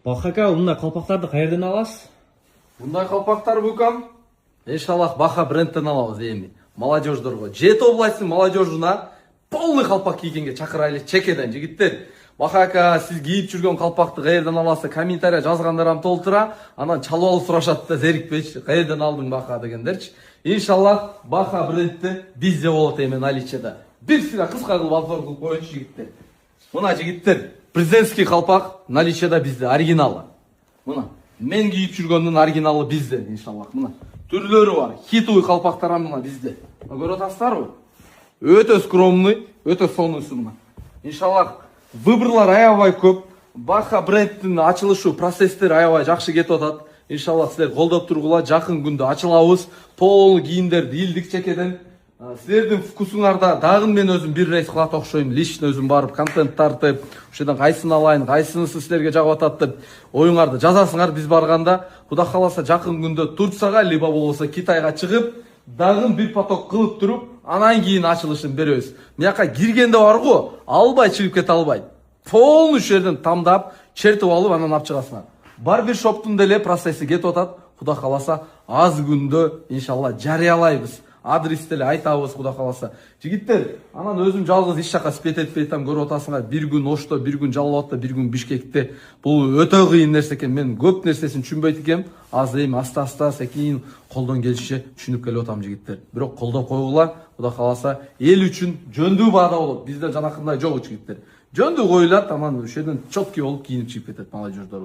Бахака, мындай калпактарды каерден аласыз? Bunday kalpaklar bukam. İnşallah Baha brendten alabız endi. Молодежьдорго. Жети областьтын молодежуна полный kalpak кийгенге чакырайлы чекеден жигиттер. Baha aka, siz giyip жүргөн kalpakты каерден аласыз? Комментария жазгандарым толтура. Анан чалып алып сурашат да зерикпейчи. Каерден алдың Baha дегендерчи. İnşallah Baha брендти бизде болот эми наличиеде. Бир сыйга кыска кылып обзор кылып коеюнчу жигиттер. Мына жигиттер, президентский kalpak наличиеде бизде оригиналы. Мына мен кийип жүргөндүн оригиналы бизде, иншаллах. Мына түрлөрү бар. Хитовый kalpaktар мына бизде. Көрүп атасыздарбы? Өтө скромный, өтө сонуйсу мына. Иншаллах выборлар аябай көп. Baha брендтин ачылышы процесстери аябай жакшы кетип атат. Иншаллах силер колдоп тургула, жакын күндө ачылабыз. Полный кийимдерди илдик чекеден. Силердин вкусуңарда дагы мен өзүм бир рейс кылат окшойм. Лично өзүм барып контент тартып, ошодон кайсын алайын, кайсынысы силерге жагып атат деп оюңарды жазасыңар биз барганда. Кудай кааласа жакын күндө Турцияга либо болбосо Китайга чыгып, дагы бир поток кылып туруп, анан кийин ачылышын беребиз. Мияка киргенде бар го, албай чыгып кете албайт. Полный жерден тамдап, чертип алып анан алып чыгасыңар. Бар бир шоптун деле процесси кетип атат. Кудай кааласа аз күндө иншалла жарыялайбыз. Адрес деле айтабыз Кудай кааласа. Жигиттер, анан өзүм жалгыз иш жака спет этпей атам, көрүп атасыңар. Бир күн Ошто, бир күн Жалал Абадта, бир күн Бишкекте. Бул өтө кыйын нерсе экен. Мен көп нерсесин түшүнбөйт экем. Аз эми аста секин колдон келиши түшүнүп келип атам жигиттер. Бирок колдоп койгула, Кудай кааласа эл үчүн жөндүү баада болот. Бизде жанакындай жок жигиттер. Жөндүү коюлат, анан ошодон чоткий болуп кийинип чыгып кетет молодежьдор.